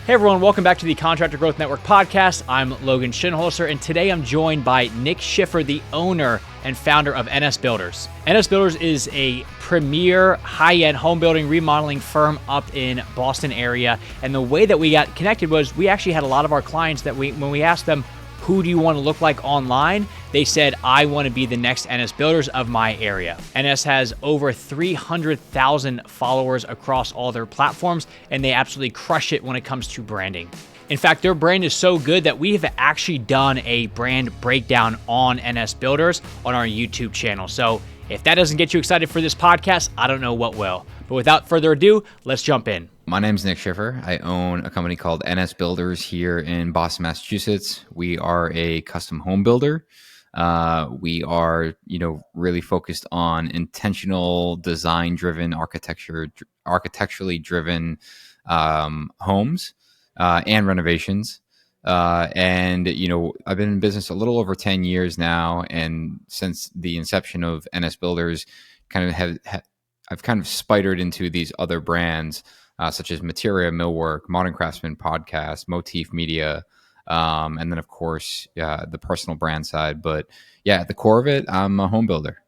Hey everyone, welcome back to the Contractor Growth Network podcast. I'm Logan Schinholzer, and today I'm joined by Nick Schiffer, the owner and founder of NS Builders. NS Builders is a premier high-end home building remodeling firm up in Boston area, and the way that we got connected was we actually had a lot of our clients that when we asked them, who do you want to look like online? They said, I want to be the next NS Builders of my area. NS has over 300,000 followers across all their platforms, and they absolutely crush it when it comes to branding. In fact, their brand is so good that we have actually done a brand breakdown on NS Builders on our YouTube channel. So if that doesn't get you excited for this podcast, I don't know what will. But without further ado, let's jump in. My name's Nick Schiffer. I own a company called NS Builders here in Boston, Massachusetts. We are a custom home builder. We are, really focused on intentional, design-driven, architecturally driven homes and renovations. I've been in business a little over 10 years now, and since the inception of NS Builders, I've kind of spidered into these other brands. Such as Materia, Millwork, Modern Craftsman Podcast, Motif Media, and then, of course, the personal brand side. But, yeah, at the core of it, I'm a home builder.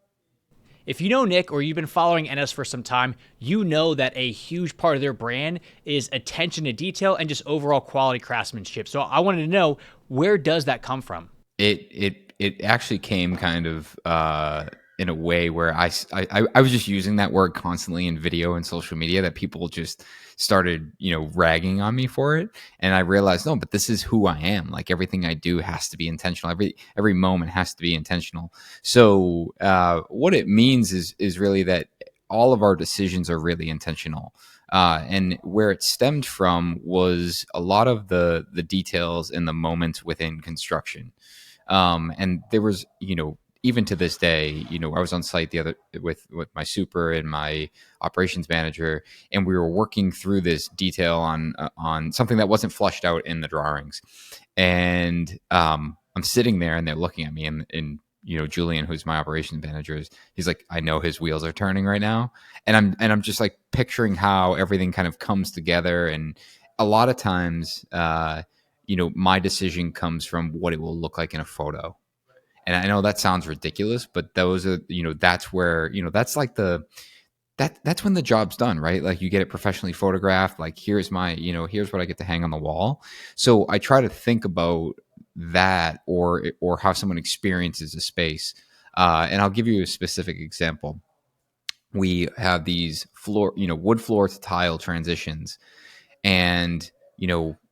If you know Nick or you've been following NS for some time, you know that a huge part of their brand is attention to detail and just overall quality craftsmanship. So I wanted to know, where does that come from? It actually came kind of in a way where I was just using that word constantly in video and social media, that people just started, ragging on me for it. And I realized, no, but this is who I am. Like, everything I do has to be intentional. Every moment has to be intentional. So what it means is really that all of our decisions are really intentional. And where it stemmed from was a lot of the details in the moments within construction. And there was, even to this day, I was on site with my super and my operations manager, and we were working through this detail on something that wasn't flushed out in the drawings. And I'm sitting there, and they're looking at me, and Julian, who's my operations manager, he's like, I know his wheels are turning right now, and I'm just like picturing how everything kind of comes together. And a lot of times, my decision comes from what it will look like in a photo. And I know that sounds ridiculous, but those are, that's where, that's like that's when the job's done, right? Like, you get it professionally photographed. Like, here's here's what I get to hang on the wall. So I try to think about that or how someone experiences a space. And I'll give you a specific example. We have these wood floor to tile transitions. And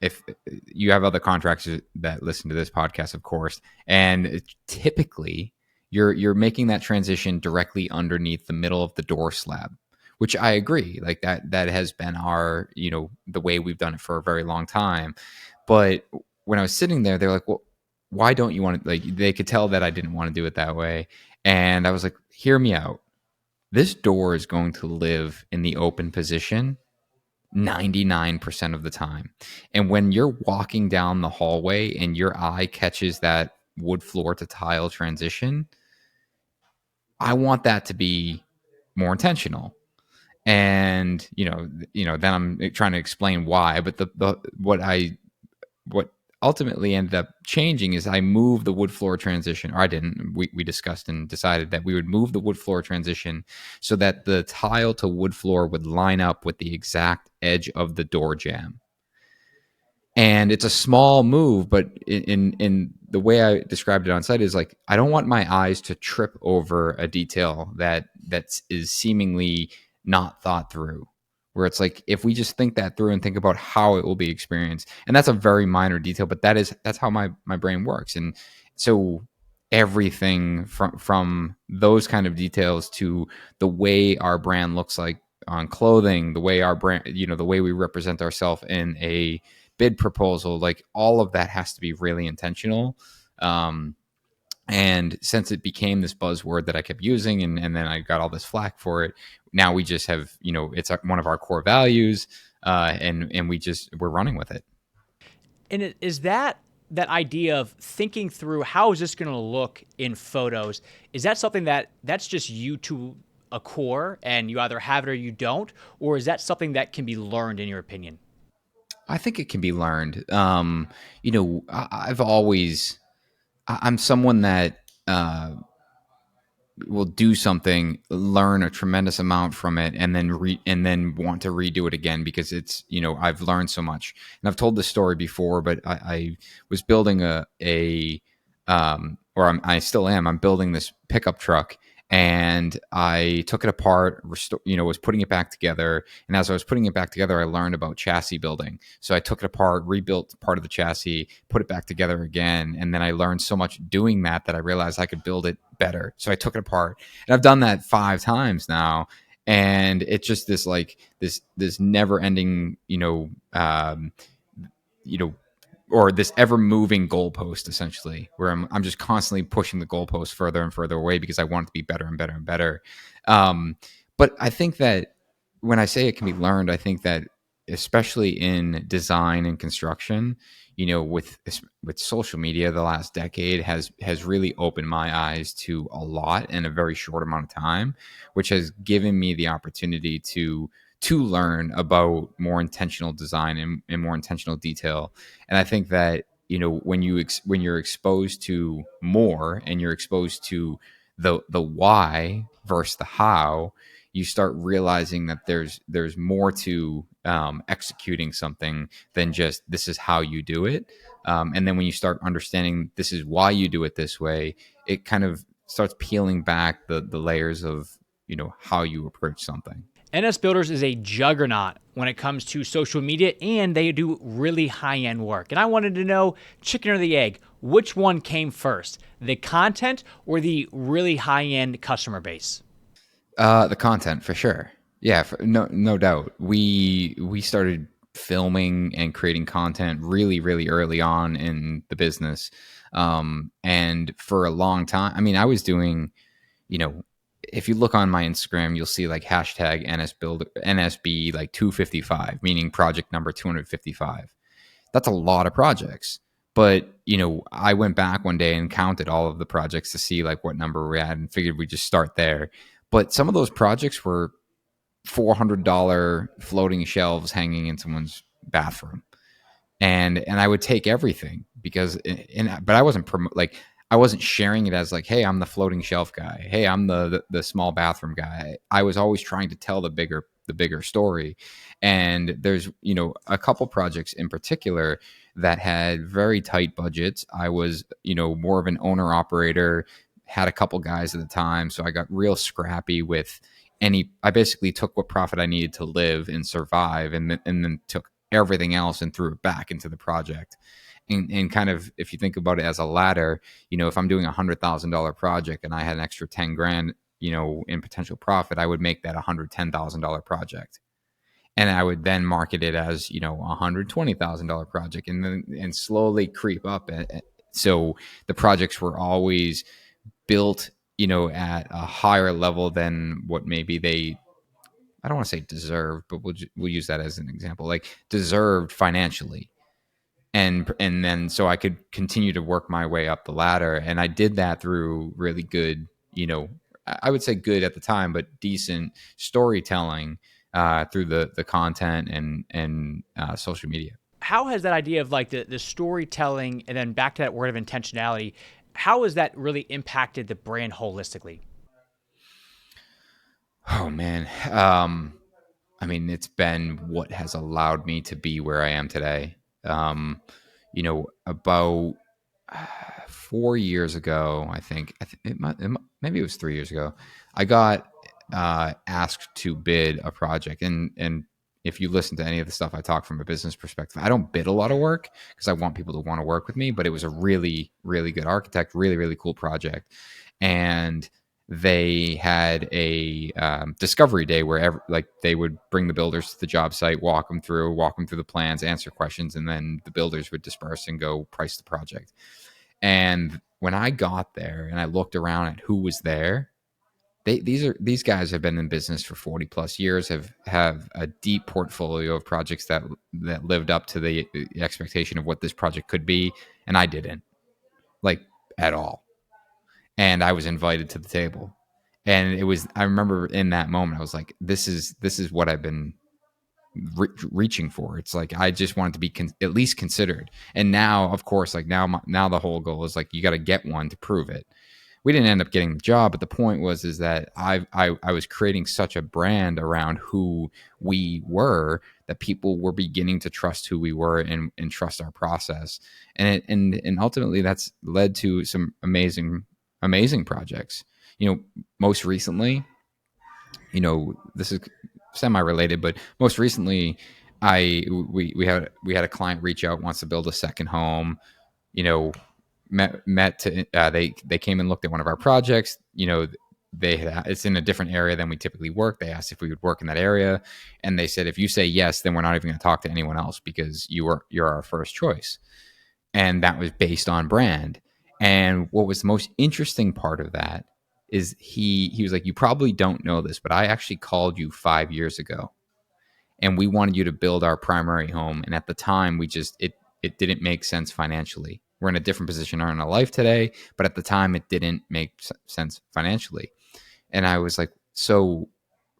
if you have other contractors that listen to this podcast, of course, and typically you're making that transition directly underneath the middle of the door slab, which I agree, like that has been our, the way we've done it for a very long time. But when I was sitting there, they're like, well, why don't you want to, like, they could tell that I didn't want to do it that way. And I was like, hear me out. This door is going to live in the open position 99% of the time. And when you're walking down the hallway and your eye catches that wood floor to tile transition, I want that to be more intentional. And, then I'm trying to explain why, but what ultimately ended up changing is I moved the wood floor transition, or I didn't. We discussed and decided that we would move the wood floor transition so that the tile to wood floor would line up with the exact edge of the door jamb. And it's a small move, but in the way I described it on site is like, I don't want my eyes to trip over a detail that is seemingly not thought through. Where it's like, if we just think that through and think about how it will be experienced, and that's a very minor detail, but that's how my brain works. And so everything from those kind of details to the way our brand looks like on clothing, the way our brand, the way we represent ourselves in a bid proposal, like, all of that has to be really intentional. And since it became this buzzword that I kept using, and then I got all this flack for it, now we just have, it's one of our core values, and we're running with it. And is that idea of thinking through how is this going to look in photos, is that something that's just you to a core and you either have it or you don't, or is that something that can be learned, in your opinion? I think it can be learned. I've always, I'm someone that will do something, learn a tremendous amount from it, and then want to redo it again because it's, I've learned so much. And I've told this story before, but I was building I still am. I'm building this pickup truck, and I took it apart, was putting it back together. And as I was putting it back together, I learned about chassis building. So I took it apart, rebuilt part of the chassis, put it back together again. And then I learned so much doing that I realized I could build it better. So I took it apart, and I've done that 5 times now. And it's just this never ending, you know, or this ever moving goalpost essentially, where I'm just constantly pushing the goalpost further and further away because I want it to be better and better and better. But I think that when I say it can be learned, I think that especially in design and construction, with social media, the last decade has really opened my eyes to a lot in a very short amount of time, which has given me the opportunity to learn about more intentional design and more intentional detail. And I think that when you're exposed to more, and you're exposed to the why versus the how, you start realizing that there's more to executing something than just this is how you do it. And then when you start understanding this is why you do it this way, it kind of starts peeling back the layers of how you approach something. NS Builders is a juggernaut when it comes to social media, and they do really high-end work. And I wanted to know, chicken or the egg, which one came first, the content or the really high-end customer base? The content for sure. Yeah, no doubt. We started filming and creating content really, really early on in the business, and for a long time. I mean, I was doing, if you look on my Instagram, you'll see like hashtag NSB like 255, meaning project number 255. That's a lot of projects. But, I went back one day and counted all of the projects to see like what number we had and figured we'd just start there. But some of those projects were $400 floating shelves hanging in someone's bathroom. And I would take everything but I wasn't I wasn't sharing it as like, hey, I'm the floating shelf guy. Hey, I'm the small bathroom guy. I was always trying to tell the bigger story. And there's, a couple projects in particular that had very tight budgets. I was, more of an owner operator, had a couple guys at the time. So I got real scrappy with I basically took what profit I needed to live and survive, and then took everything else and threw it back into the project. And kind of, if you think about it as a ladder, if I'm doing $100,000 project and I had an extra 10 grand, in potential profit, I would make that $110,000 project. And I would then market it as, $120,000 project, and slowly creep up. So the projects were always built, at a higher level than what maybe I don't want to say deserved, but we'll use that as an example, like deserved financially. And then so I could continue to work my way up the ladder. And I did that through really good, I would say good at the time, but decent storytelling through the content and social media. How has that idea of like the storytelling, and then back to that word of intentionality, how has that really impacted the brand holistically? Oh man. I mean, it's been what has allowed me to be where I am today. About 4 years ago, I think, maybe it was 3 years ago, I got asked to bid a project. And if you listen to any of the stuff I talk from a business perspective, I don't bid a lot of work because I want people to want to work with me, but it was a really, really good architect, really, really cool project. And they had a discovery day where they would bring the builders to the job site, walk them through the plans, answer questions, and then the builders would disperse and go price the project. And when I got there and I looked around at who was there, these guys have been in business for 40 plus years, have a deep portfolio of projects that lived up to the expectation of what this project could be, and I didn't, like, at all. And I was invited to the table. And I remember in that moment, I was like, this is what I've been reaching for. It's like I just wanted to be at least considered. And now, of course, like now the whole goal is like you got to get one to prove it. We didn't end up getting the job, but the point was is that I was creating such a brand around who we were that people were beginning to trust who we were and trust our process, and ultimately that's led to some amazing projects. Most recently, this is semi-related, but most recently, we had a client reach out, wants to build a second home. You know, met to they came and looked at one of our projects. It's in a different area than we typically work. They asked if we would work in that area, and they said if you say yes, then we're not even going to talk to anyone else because you're our first choice. And that was based on brand. And what was the most interesting part of that is he was like, you probably don't know this, but I actually called you 5 years ago, and we wanted you to build our primary home. And at the time, it didn't make sense financially. We're in a different position in our life today, but at the time, it didn't make sense financially. And I was like, so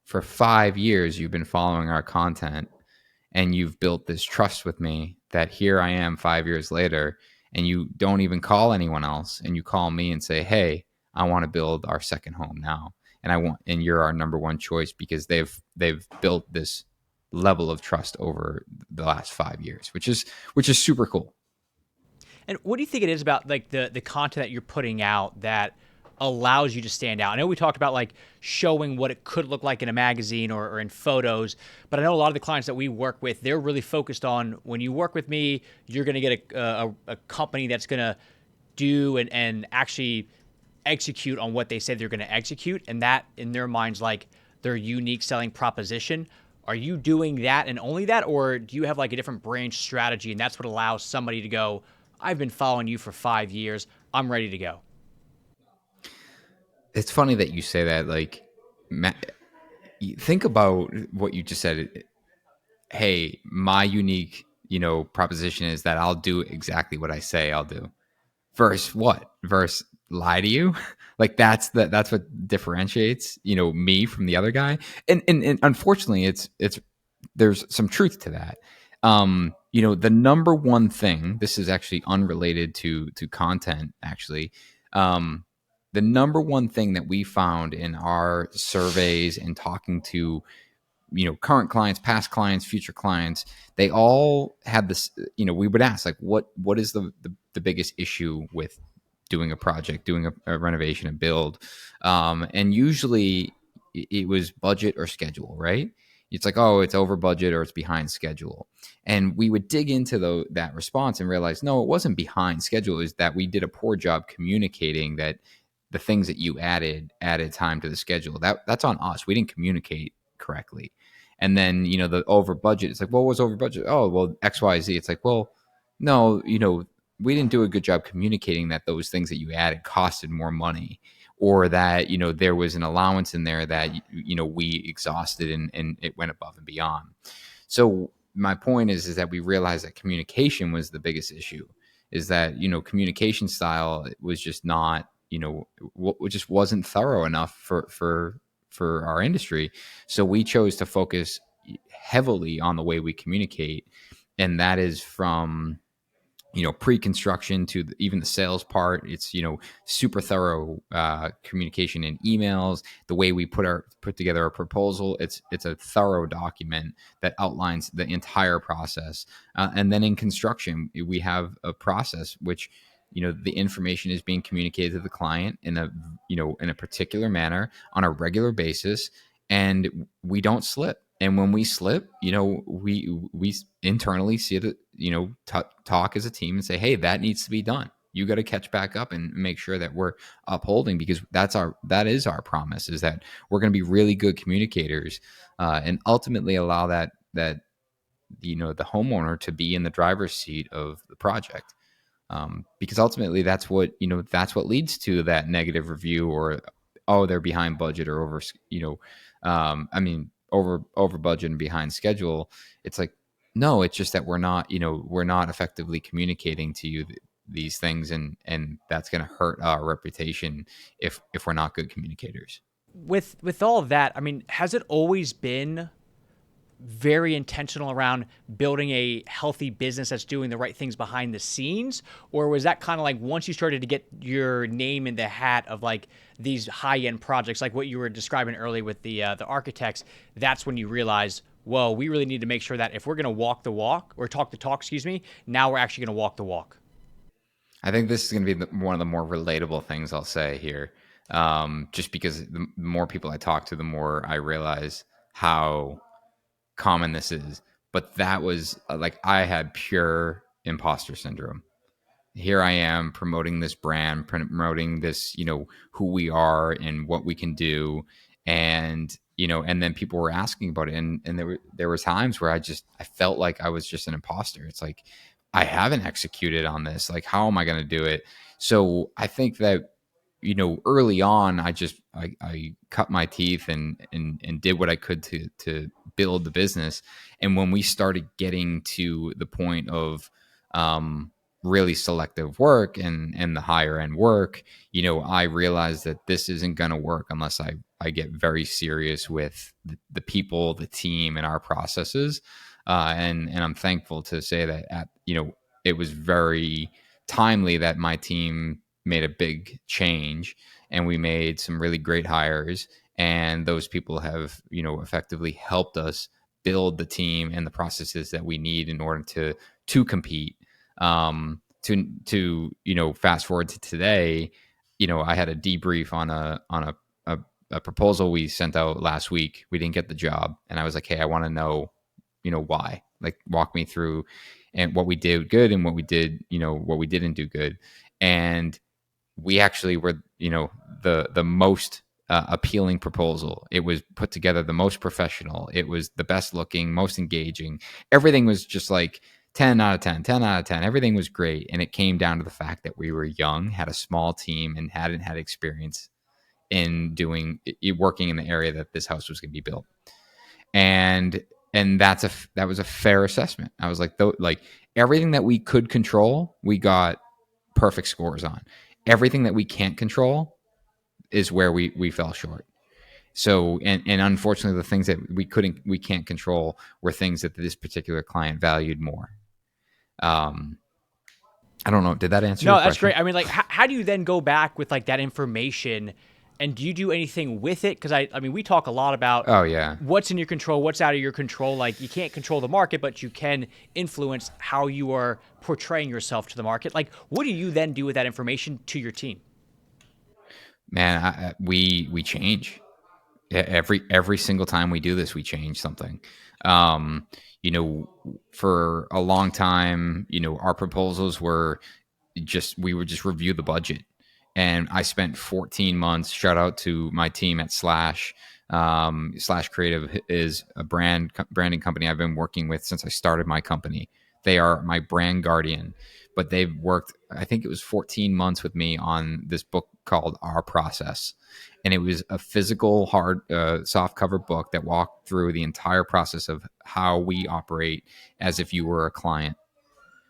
for 5 years, you've been following our content, and you've built this trust with me that here I am 5 years later, and you don't even call anyone else, and you call me and say, hey, I want to build our second home now, and you're our number one choice because they've built this level of trust over the last 5 years, which is super cool. And what do you think it is about like the content that you're putting out that allows you to stand out? I know we talked about like showing what it could look like in a magazine or in photos, but I know a lot of the clients that we work with, they're really focused on when you work with me, you're going to get a company that's going to do and actually execute on what they say they're going to execute. And that in their minds, like their unique selling proposition. Are you doing that and only that, or do you have like a different branch strategy and that's what allows somebody to go, I've been following you for 5 years, I'm ready to go? It's funny that you say that. Like, think about what you just said. Hey, my unique, proposition is that I'll do exactly what I say I'll do. Versus what? Versus lie to you? Like that's what differentiates, me from the other guy. And unfortunately, it's there's some truth to that. The number one thing, this is actually unrelated to content, actually. The number one thing that we found in our surveys and talking to current clients, past clients, future clients, they all had this. We would ask like, what is the biggest issue with doing a project, doing a renovation, a build, and usually it was budget or schedule, right? It's like, oh, it's over budget or it's behind schedule. And we would dig into that response and realize, no, it wasn't behind schedule. Is that we did a poor job communicating that the things that you added time to the schedule. That's on us. We didn't communicate correctly. And then, the over budget, it's like, well, what was over budget? Oh, well, XYZ. It's like, well, no, we didn't do a good job communicating that those things that you added costed more money, or that, there was an allowance in there that, we exhausted and it went above and beyond. So my point is that we realized that communication was the biggest issue, is that, communication style was just not, it just wasn't thorough enough for our industry. So we chose to focus heavily on the way we communicate. And that is from, pre-construction to even the sales part. It's, super thorough communication in emails. The way we put together a proposal, it's a thorough document that outlines the entire process. And then in construction, we have a process which, the information is being communicated to the client in a particular manner on a regular basis, and we don't slip. And when we slip, we internally see it, talk as a team and say, hey, that needs to be done. You got to catch back up and make sure that we're upholding, because that is our promise, is that we're going to be really good communicators, and ultimately allow that the homeowner to be in the driver's seat of the project. Because ultimately that's what leads to that negative review, or, oh, they're behind budget or over, over budget and behind schedule. It's like, no, it's just that we're not effectively communicating to you these things, and that's going to hurt our reputation if we're not good communicators. With all of that, I mean, has it always been very intentional around building a healthy business that's doing the right things behind the scenes? Or was that kind of like once you started to get your name in the hat of like these high end projects, like what you were describing earlier with the architects, that's when you realize, whoa, we really need to make sure that if we're going to walk the walk or talk the talk, excuse me, now we're actually going to walk the walk? I think this is going to be one of the more relatable things I'll say here. Just because the more people I talk to, the more I realize how common this is. But that was like I had pure imposter syndrome. Here I am promoting this brand, promoting this, who we are and what we can do. And, and then people were asking about it. And there was times where I felt like I was just an imposter. It's like, I haven't executed on this. Like, how am I going to do it? So I think that, early on, I cut my teeth and did what I could to build the business. And when we started getting to the point of, really selective work and the higher end work, I realized that this isn't going to work unless I get very serious with the people, the team, and our processes. And I'm thankful to say that it was very timely that my team made a big change and we made some really great hires. And those people have, effectively helped us build the team and the processes that we need in order to compete. Fast forward to today, I had a debrief on a proposal we sent out last week. We didn't get the job, and I was like, hey, I want to know, why. Like, walk me through and what we did good and what we did, what we didn't do good. And we actually were, the most appealing proposal. It was put together the most professional. It was the best looking, most engaging. Everything was just like 10 out of 10, 10 out of 10. Everything was great. And it came down to the fact that we were young, had a small team, and hadn't had experience in working in the area that this house was going to be built. And that was a fair assessment. I was like, like everything that we could control, we got perfect scores on. Everything that we can't control is where we fell short. So, and unfortunately, the things that we can't control were things that this particular client valued more. I don't know. Did that answer No, your that's question? great. I mean, like, how do you then go back with like that information, and do you do anything with it? Because I mean, we talk a lot about Oh yeah. what's in your control, what's out of your control. Like, you can't control the market, but you can influence how you are portraying yourself to the market. Like, what do you then do with that information to your team? Man, we change. Every single time we do this, we change something. Um, for a long time, our proposals were we would just review the budget. And I spent 14 months. Shout out to my team at Slash. Slash Creative is a branding company I've been working with since I started my company. They are my brand guardian, but they've worked, I think it was 14 months with me on this book called Our Process. And it was a physical, hard, soft cover book that walked through the entire process of how we operate as if you were a client,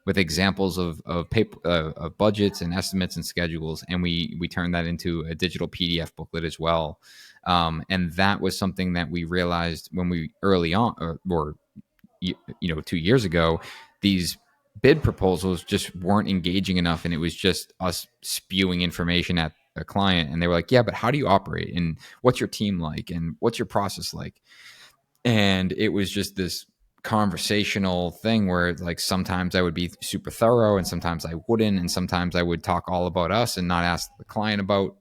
with examples of paper, of budgets and estimates and schedules. And we turned that into a digital PDF booklet as well. And that was something that we realized when we early on, or 2 years ago, these bid proposals just weren't engaging enough, and it was just us spewing information at a client. And they were like, yeah, but how do you operate, and what's your team like, and what's your process like? And it was just this conversational thing where, like, sometimes I would be super thorough and sometimes I wouldn't, and sometimes I would talk all about us and not ask the client about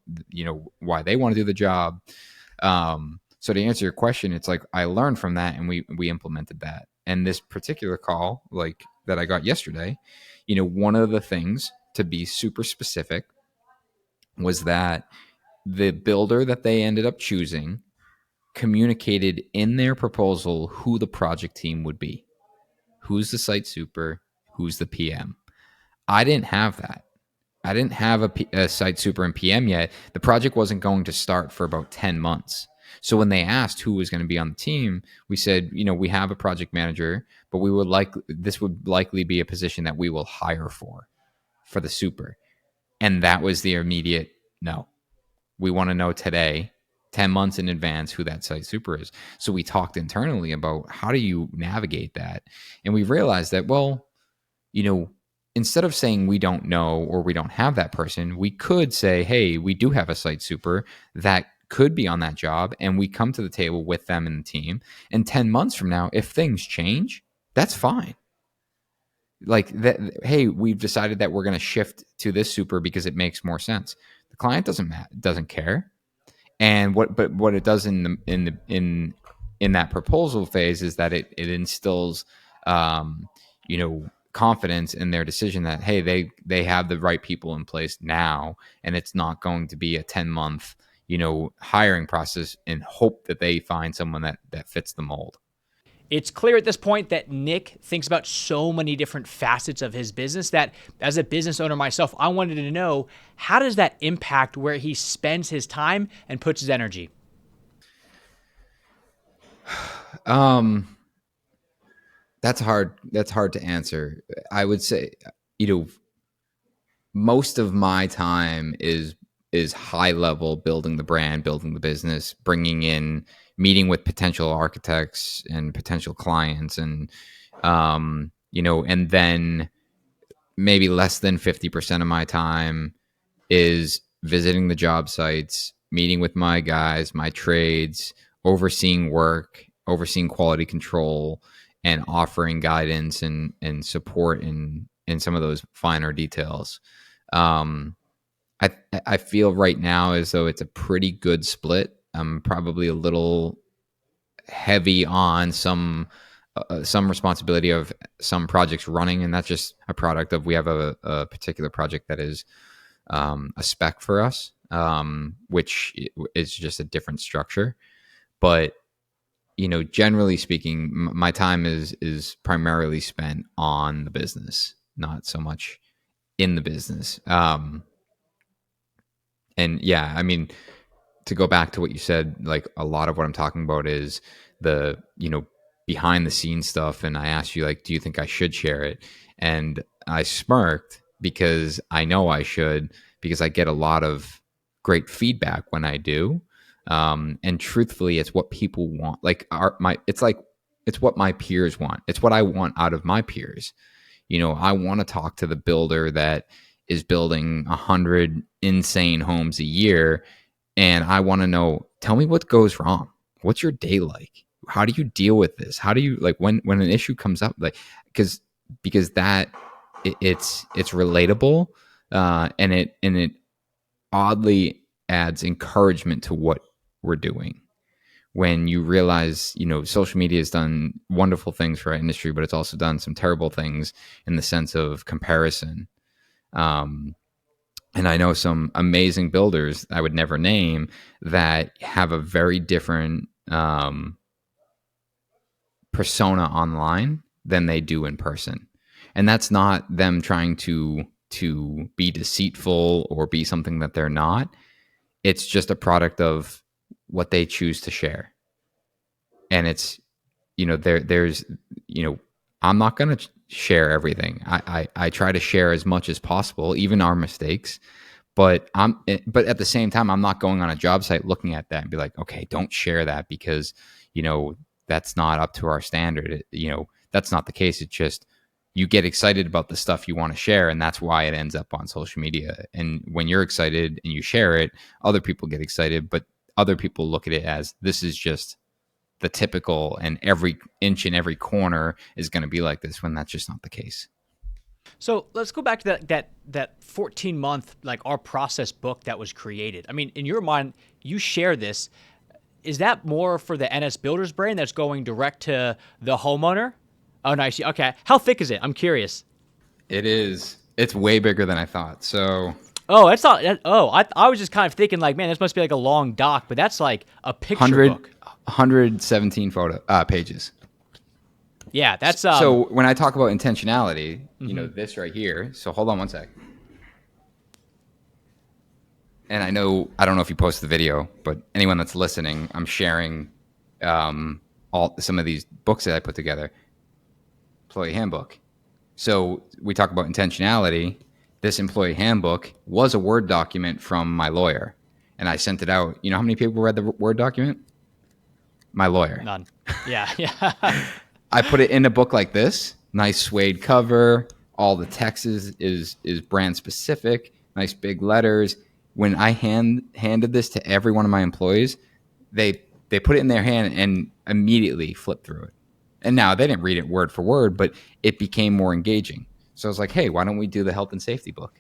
why they want to do the job. So to answer your question, it's like I learned from that and we implemented that. And this particular call, like, that I got yesterday, one of the things, to be super specific, was that the builder that they ended up choosing communicated in their proposal who the project team would be. Who's the site super? Who's the PM? I didn't have that. I didn't have a site super and PM yet. The project wasn't going to start for about 10 months. So when they asked who was going to be on the team, we said, we have a project manager, but this would likely be a position that we will hire for the super. And that was the immediate no. We want to know today 10 months in advance who that site super is. So we talked internally about how do you navigate that? And we realized that, well, instead of saying we don't know or we don't have that person, we could say, hey, we do have a site super that could be on that job, and we come to the table with them and the team. And 10 months from now, if things change, that's fine. Like that, hey, we've decided that we're going to shift to this super because it makes more sense. The client doesn't care. And what it does in that proposal phase is that it instills confidence in their decision that, hey, they have the right people in place now, and it's not going to be a 10-month hiring process and hope that they find someone that fits the mold. It's clear at this point that Nick thinks about so many different facets of his business that as a business owner myself, I wanted to know, how does that impact where he spends his time and puts his energy? That's hard to answer. I would say, most of my time is high level, building the brand, building the business, bringing in, meeting with potential architects and potential clients, and and then maybe less than 50% of my time is visiting the job sites, meeting with my guys, my trades, overseeing work, overseeing quality control, and offering guidance and support in some of those finer details. I feel right now as though it's a pretty good split. I'm probably a little heavy on some responsibility of some projects running, and that's just a product of, we have a particular project that is a spec for us, which is just a different structure. But generally speaking, my time is primarily spent on the business, not so much in the business. And yeah, I mean, to go back to what you said, like a lot of what I'm talking about is the, behind the scenes stuff. And I asked you, like, do you think I should share it? And I smirked because I know I should, because I get a lot of great feedback when I do. And truthfully, it's what people want. Like it's what my peers want. It's what I want out of my peers. I want to talk to the builder that is building 100 insane homes a year, and I want to know, tell me what goes wrong. What's your day like? How do you deal with this? How do you, like, when an issue comes up, like, because that it's relatable, and it oddly adds encouragement to what we're doing. When you realize, social media has done wonderful things for our industry, but it's also done some terrible things in the sense of comparison. And I know some amazing builders I would never name that have a very different persona online than they do in person. And that's not them trying to be deceitful or be something that they're not. It's just a product of what they choose to share. And it's, there's, I'm not going to share everything. I try to share as much as possible, even our mistakes. But at the same time, I'm not going on a job site looking at that and be like, okay, don't share that because, that's not up to our standard. That's not the case. It's just, you get excited about the stuff you want to share, and that's why it ends up on social media. And when you're excited and you share it, other people get excited, but other people look at it as, this is just the typical, and every inch in every corner is going to be like this, when that's just not the case. So let's go back to that 14-month, like, our process book that was created. I mean, in your mind, you share this. Is that more for the NS Builders brand that's going direct to the homeowner? Oh, nice. Okay. How thick is it? I'm curious. It is. It's way bigger than I thought. So. Oh, that's not. Oh, I was just kind of thinking, like, man, this must be like a long doc, but that's like a picture book. 117 pages. Yeah, that's. So when I talk about intentionality, this right here. So hold on one sec. And I don't know if you posted the video, but anyone that's listening, I'm sharing some of these books that I put together. Employee handbook. So we talk about intentionality. This employee handbook was a Word document from my lawyer. and I sent it out. You know how many people read the Word document? My lawyer. None. Yeah. Yeah. I put it in a book like this, nice suede cover. All the text is brand specific, nice big letters. When I handed this to every one of my employees, they put it in their hand and immediately flipped through it. And now they didn't read it word for word, but it became more engaging. So I was like, hey, why don't we do the health and safety book?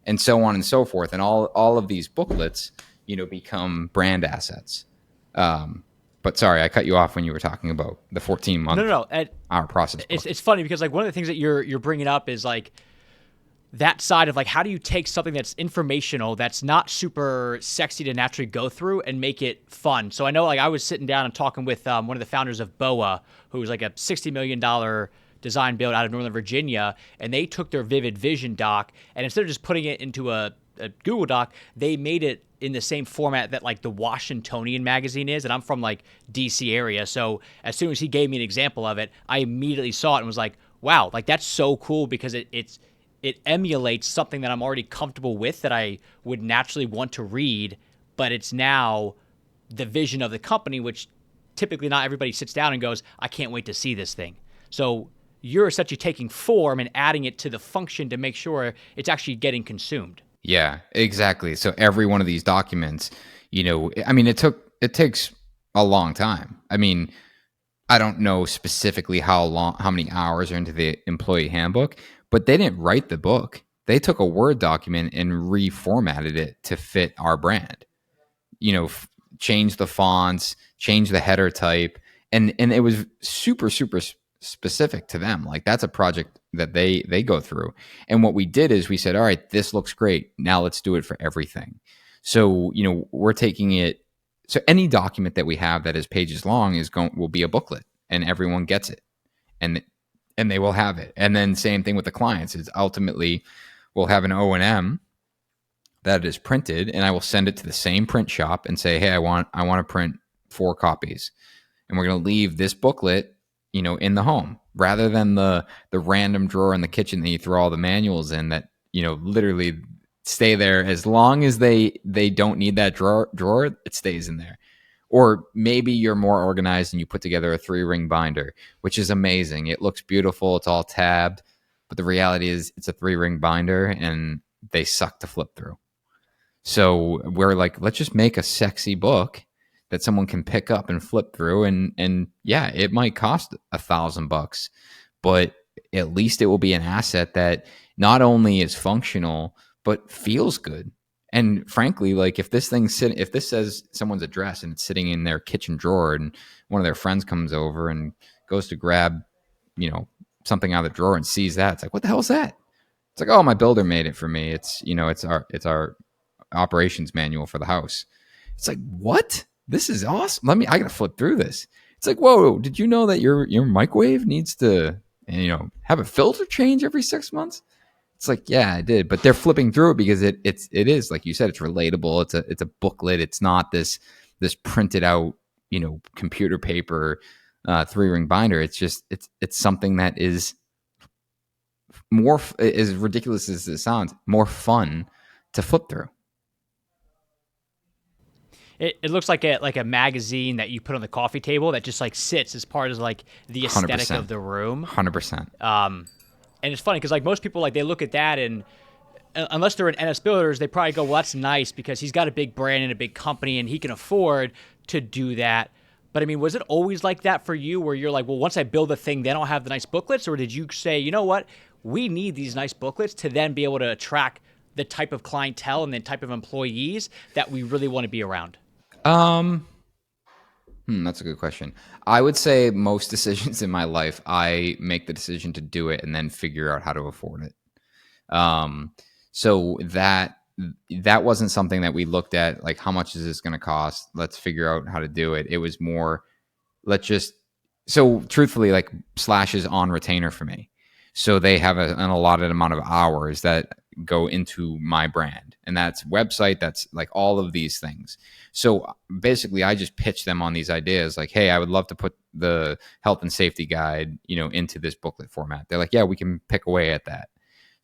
And so on and so forth. And all of these booklets, become brand assets. But sorry, I cut you off when you were talking about the 14-month our process book. It's funny because like one of the things that you're bringing up is like that side of like, how do you take something that's informational, that's not super sexy to naturally go through, and make it fun? So I know, like, I was sitting down and talking with one of the founders of BOA, who was like a $60 million design build out of Northern Virginia, and they took their Vivid Vision doc, and instead of just putting it into a Google Doc, they made it in the same format that like the Washingtonian magazine is. And I'm from like DC area. So as soon as he gave me an example of it, I immediately saw it and was like, wow, like that's so cool, because it emulates something that I'm already comfortable with, that I would naturally want to read, but it's now the vision of the company, which typically not everybody sits down and goes, I can't wait to see this thing. So you're essentially taking form and adding it to the function to make sure it's actually getting consumed. Yeah, exactly. So every one of these documents, it takes a long time. I mean, I don't know specifically how many hours are into the employee handbook, but they didn't write the book. They took a Word document and reformatted it to fit our brand. Change the fonts, change the header type, and it was super, super specific to them. Like, that's a project that they go through. And what we did is we said, all right, this looks great. Now let's do it for everything. So, we're taking it. So any document that we have that is pages long will be a booklet, and everyone gets it, and they will have it. And then same thing with the clients is ultimately we'll have an O&M that is printed, and I will send it to the same print shop and say, hey, I want to print 4 copies, and we're going to leave this booklet, in the home, rather than the random drawer in the kitchen that you throw all the manuals in that, literally stay there as long as they don't need that drawer, it stays in there. Or maybe you're more organized and you put together a 3-ring binder, which is amazing. It looks beautiful. It's all tabbed, but the reality is it's a 3-ring binder and they suck to flip through. So we're like, let's just make a sexy book that someone can pick up and flip through. And yeah, it might cost $1,000, but at least it will be an asset that not only is functional, but feels good. And frankly, like if this says someone's address and it's sitting in their kitchen drawer, and one of their friends comes over and goes to grab, something out of the drawer and sees that, it's like, what the hell is that? It's like, oh, my builder made it for me. It's, it's our operations manual for the house. It's like, what? This is awesome. I gotta flip through this. It's like, whoa, did you know that your microwave needs to, have a filter change every 6 months? It's like, yeah, I did. But they're flipping through it because it is, like you said, it's relatable. It's a booklet. It's not this printed out, computer paper 3-ring binder. It's just it's something that is more, as ridiculous as it sounds, more fun to flip through. It looks like a magazine that you put on the coffee table that just like sits as part of like the aesthetic 100%. of the room. 100%. And it's funny because like most people, like they look at that, and unless they're in NS Builders, they probably go, well, that's nice because he's got a big brand and a big company and he can afford to do that. But I mean, was it always like that for you, where you're like, well, once I build a thing, then I'll have the nice booklets? Or did you say, you know what, we need these nice booklets to then be able to attract the type of clientele and the type of employees that we really want to be around? That's a good question. I would say most decisions in my life, I make the decision to do it and then figure out how to afford it. So that wasn't something that we looked at, like, how much is this going to cost? Let's figure out how to do it. It was more, so truthfully, like, Slash is on retainer for me. So they have an allotted amount of hours that go into my brand, and that's website, that's like all of these things. So basically I just pitch them on these ideas like, hey, I would love to put the health and safety guide, into this booklet format. They're like, yeah, we can pick away at that.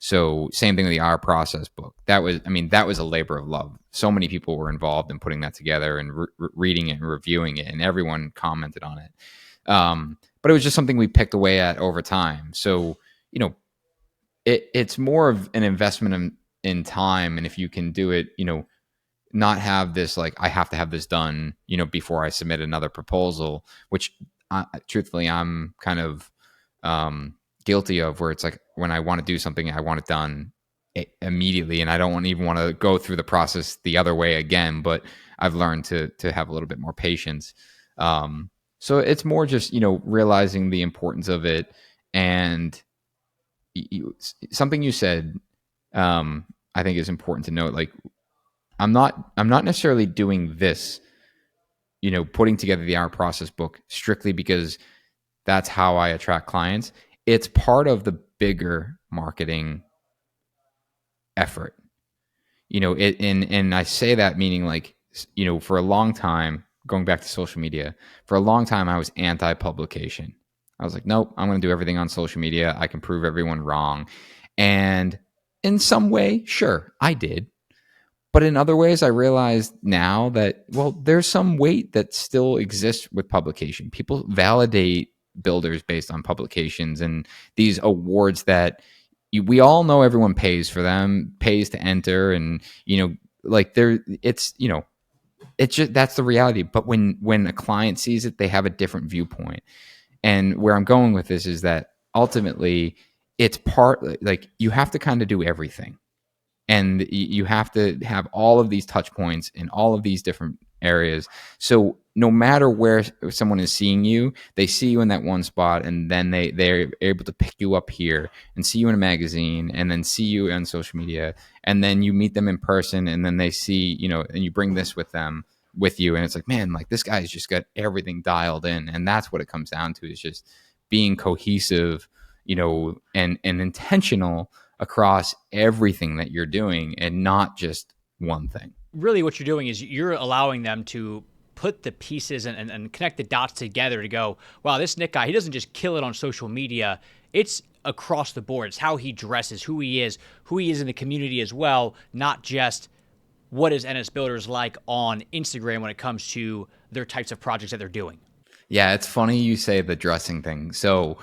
So same thing with the hour process book. That was a labor of love. So many people were involved in putting that together and reading it and reviewing it, and everyone commented on it. But it was just something we picked away at over time. So, it's more of an investment in time. And if you can do it, not have this, like, I have to have this done, before I submit another proposal, which truthfully, I'm kind of guilty of, where it's like, when I want to do something, I want it done immediately. And I don't even want to go through the process the other way again, but I've learned to have a little bit more patience. So it's more just, realizing the importance of it. And something you said, I think is important to note. Like, I'm not necessarily doing this, putting together the hour process book strictly because that's how I attract clients. It's part of the bigger marketing effort, and I say that meaning, like, for a long time, going back to social media, for a long time, I was anti-publication. I was like, nope, I'm going to do everything on social media. I can prove everyone wrong. And in some way, sure, I did. But in other ways, I realized now that, well, there's some weight that still exists with publication. People validate builders based on publications and these awards that we all know everyone pays for them, pays to enter. And, like, it's just, that's the reality. But when a client sees it, they have a different viewpoint. And where I'm going with this is that ultimately it's like, you have to kind of do everything. And you have to have all of these touch points in all of these different areas. So no matter where someone is seeing you, they see you in that one spot, and then they're able to pick you up here and see you in a magazine, and then see you on social media, and then you meet them in person, and then they see, and you bring this with you, and it's like, man, like, this guy's just got everything dialed in. And that's what it comes down to, is just being cohesive, and intentional across everything that you're doing, and not just one thing. Really what you're doing is you're allowing them to put the pieces and connect the dots together to go, wow, this Nick guy, he doesn't just kill it on social media. It's across the board. It's how he dresses, who he is in the community as well, not just what is NS Builders like on Instagram when it comes to their types of projects that they're doing. Yeah, it's funny you say the dressing thing. So,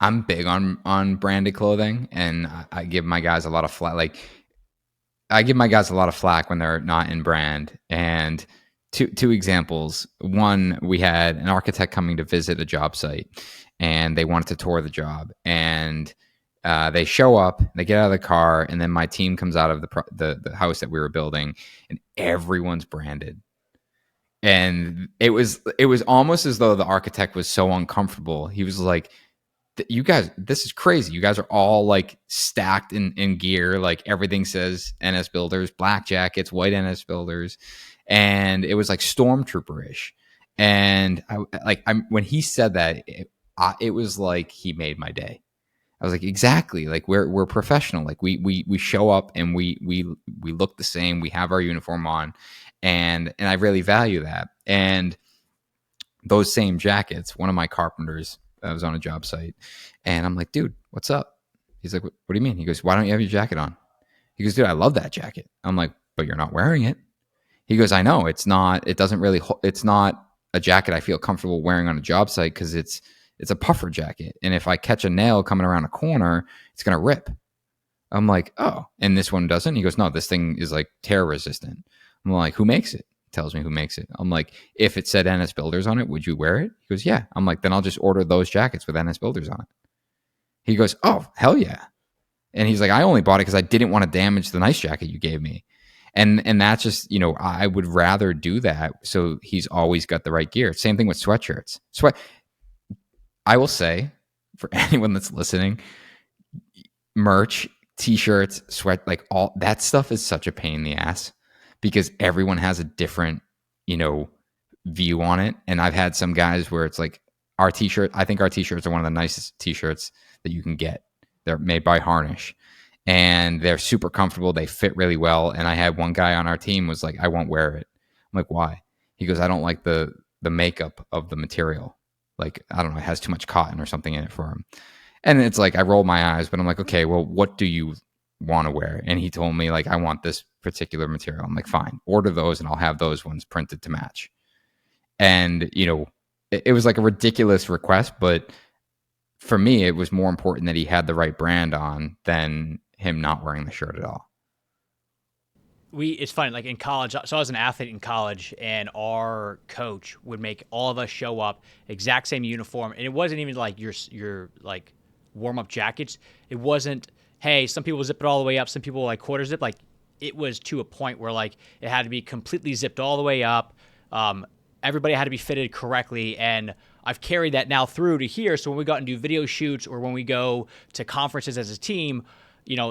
I'm big on branded clothing, and I give my guys a lot of flack. Like, I give my guys a lot of flack when they're not in brand. And two examples. One, we had an architect coming to visit a job site, and they wanted to tour the job. And they show up, they get out of the car, and then my team comes out of the house that we were building, and everyone's branded. And it was almost as though the architect was so uncomfortable. He was like, you guys, this is crazy. You guys are all, like, stacked in gear. Like, everything says NS Builders, black jackets, white NS Builders. And it was like stormtrooper-ish. And when he said that, it was like he made my day. I was like, exactly. Like, we're professional. Like, we show up, and we look the same. We have our uniform on, and I really value that. And those same jackets, one of my carpenters, I was on a job site, and I'm like, dude, what's up? He's like, what do you mean? He goes, why don't you have your jacket on? He goes, dude, I love that jacket. I'm like, but you're not wearing it. He goes, I know, it's not a jacket I feel comfortable wearing on a job site, because it's a puffer jacket. And if I catch a nail coming around a corner, it's going to rip. I'm like, oh, and this one doesn't? He goes, no, this thing is, like, tear resistant. I'm like, who makes it? Tells me who makes it. I'm like, if it said NS Builders on it, would you wear it? He goes, yeah. I'm like, then I'll just order those jackets with NS Builders on it. He goes, oh, hell yeah. And he's like, I only bought it because I didn't want to damage the nice jacket you gave me. And that's just, I would rather do that, so he's always got the right gear. Same thing with sweatshirts. I will say, for anyone that's listening, merch, t-shirts, sweat, like, all that stuff is such a pain in the ass, because everyone has a different, view on it. And I've had some guys where it's like, I think our t-shirts are one of the nicest t-shirts that you can get. They're made by Harnish, and they're super comfortable. They fit really well. And I had one guy on our team was like, I won't wear it. I'm like, why? He goes, I don't like the makeup of the material. Like, I don't know, it has too much cotton or something in it for him. And it's like, I roll my eyes, but I'm like, okay, well, what do you want to wear? And he told me, like, I want this particular material. I'm like, fine, order those and I'll have those ones printed to match. And, it was like a ridiculous request, but for me, it was more important that he had the right brand on than him not wearing the shirt at all. It's funny, like in college, so I was an athlete in college, and our coach would make all of us show up exact same uniform, and it wasn't even like your like warm up jackets. It wasn't, hey, some people zip it all the way up, some people like quarter zip. Like it was to a point where like it had to be completely zipped all the way up. Everybody had to be fitted correctly, and I've carried that now through to here. So when we go out and do video shoots, or when we go to conferences as a team,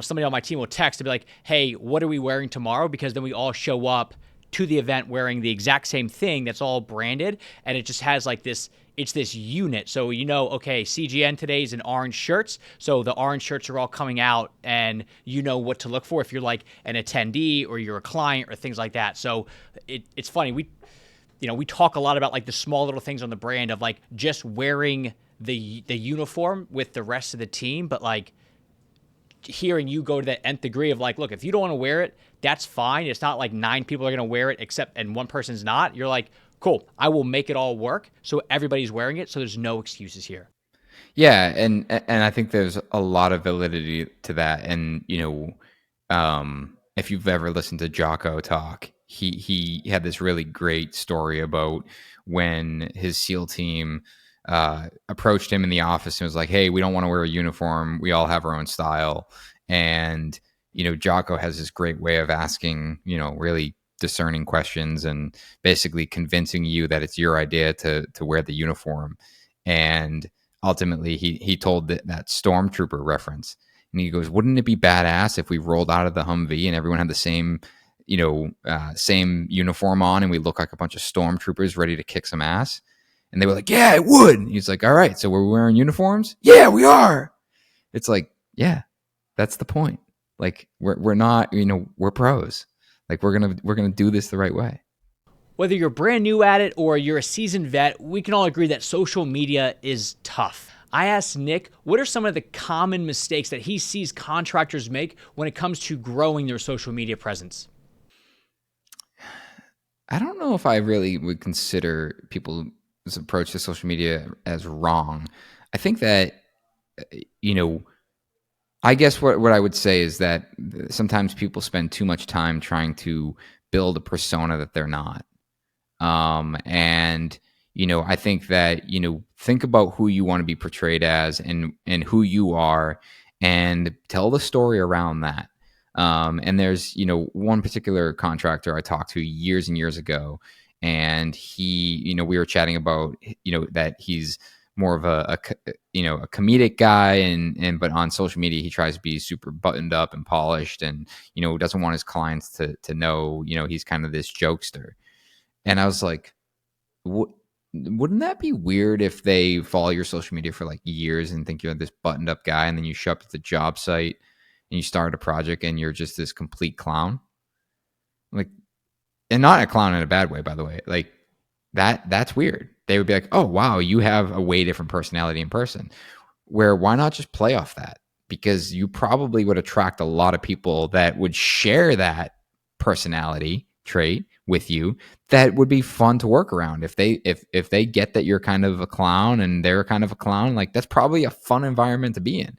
somebody on my team will text to be like, hey, what are we wearing tomorrow? Because then we all show up to the event wearing the exact same thing that's all branded. And it just has like it's this unit. So, okay, CGN today is in orange shirts. So the orange shirts are all coming out, and you know what to look for if you're like an attendee or you're a client or things like that. So it's funny. We talk a lot about like the small little things on the brand of like just wearing the uniform with the rest of the team. But like, hearing you go to that nth degree of like, look, if you don't want to wear it, that's fine. It's not like 9 people are going to wear it and one person's not. You're like, cool, I will make it all work so everybody's wearing it, so there's no excuses here. Yeah, and I think there's a lot of validity to that. And if you've ever listened to Jocko talk, he had this really great story about when his SEAL team approached him in the office and was like, hey, we don't want to wear a uniform. We all have our own style. And, Jocko has this great way of asking, really discerning questions and basically convincing you that it's your idea to wear the uniform. And ultimately, he told that stormtrooper reference. And he goes, wouldn't it be badass if we rolled out of the Humvee and everyone had the same, same uniform on, and we look like a bunch of stormtroopers ready to kick some ass? And they were like, yeah, it would. And he's like, all right, so we're wearing uniforms? Yeah, we are. It's like, yeah, that's the point. Like, we're not, we're pros. Like, we're gonna do this the right way. Whether you're brand new at it or you're a seasoned vet, we can all agree that social media is tough. I asked Nick, what are some of the common mistakes that he sees contractors make when it comes to growing their social media presence? I don't know if I really would consider people's approach to social media as wrong. I think that, I guess what I would say is that sometimes people spend too much time trying to build a persona that they're not. And, I think that, think about who you want to be portrayed as and who you are, and tell the story around that. And there's, one particular contractor I talked to years and years ago, and he, we were chatting about, that he's more of a comedic guy, and but on social media he tries to be super buttoned up and polished, and doesn't want his clients to know he's kind of this jokester. And I was like, wouldn't that be weird if they follow your social media for like years and think you're this buttoned up guy, and then you show up at the job site and you start a project and you're just this complete clown? Like, and not a clown in a bad way, by the way. Like, that's weird. They would be like, oh, wow, you have a way different personality in person. Where, why not just play off that? Because you probably would attract a lot of people that would share that personality trait with you, that would be fun to work around. If they get that you're kind of a clown and they're kind of a clown, like, that's probably a fun environment to be in,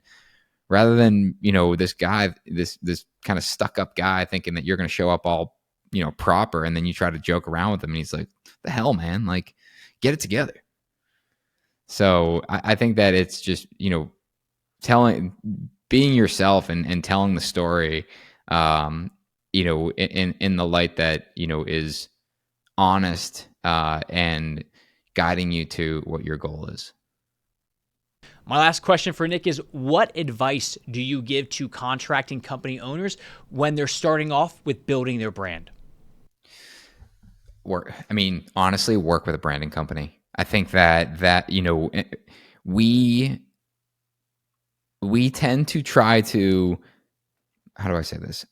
rather than this guy, this kind of stuck up guy, thinking that you're going to show up all proper, and then you try to joke around with him and he's like, the hell, man, like, get it together. So I think that it's just being yourself and telling the story in the light that is honest, and guiding you to what your goal is. My last question for Nick is, what advice do you give to contracting company owners when they're starting off with building their brand? Honestly, work with a branding company. I think that we tend to try to, how do I say this?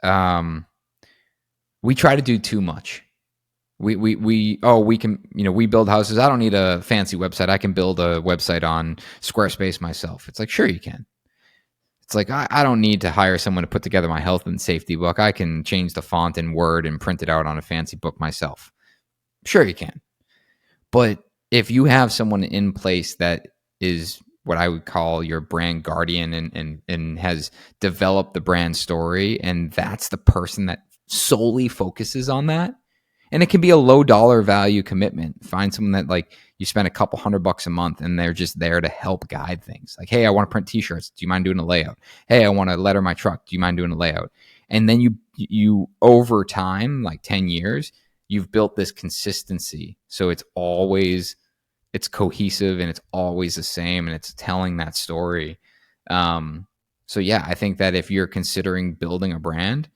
We try to do too much. We can, we build houses. I don't need a fancy website. I can build a website on Squarespace myself. It's like, sure you can. It's like, I don't need to hire someone to put together my health and safety book. I can change the font in Word and print it out on a fancy book myself. Sure you can. But if you have someone in place that is what I would call your brand guardian and has developed the brand story, and that's the person that solely focuses on that, and it can be a low dollar value commitment. Find someone that, like, you spend a couple $100 a month and they're just there to help guide things. Like, hey, I want to print t-shirts. Do you mind doing a layout? Hey, I want to letter my truck. Do you mind doing a layout? And then you over time, like 10 years, you've built this consistency. So it's cohesive and it's always the same and it's telling that story. So yeah, I think that if you're considering building a brand,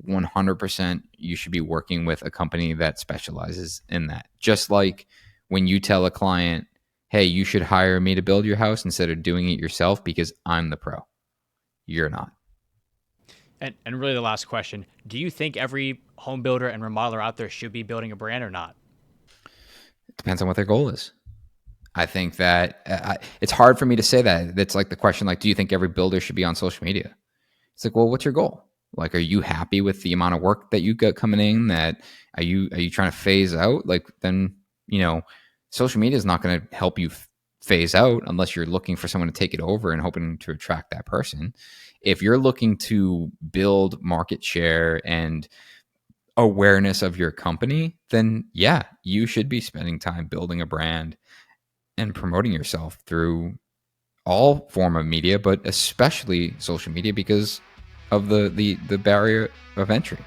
100% you should be working with a company that specializes in that. Just like when you tell a client, hey, you should hire me to build your house instead of doing it yourself because I'm the pro. You're not. And really the last question, do you think every home builder and remodeler out there should be building a brand or not? It depends on what their goal is. I think that it's hard for me to say that. It's like the question, like, do you think every builder should be on social media? It's like, well, what's your goal? Like, are you happy with the amount of work that you got coming in? That are you trying to phase out? Like, then, social media is not going to help you phase out unless you're looking for someone to take it over and hoping to attract that person. If you're looking to build market share and awareness of your company, then yeah, you should be spending time building a brand and promoting yourself through all form of media, but especially social media because of the barrier of entry.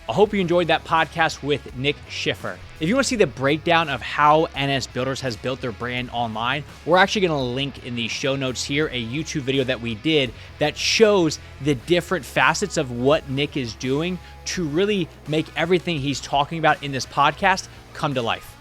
I hope you enjoyed that podcast with Nick Schiffer. If you want to see the breakdown of how NS Builders has built their brand online, we're actually going to link in the show notes here a YouTube video that we did that shows the different facets of what Nick is doing to really make everything he's talking about in this podcast come to life.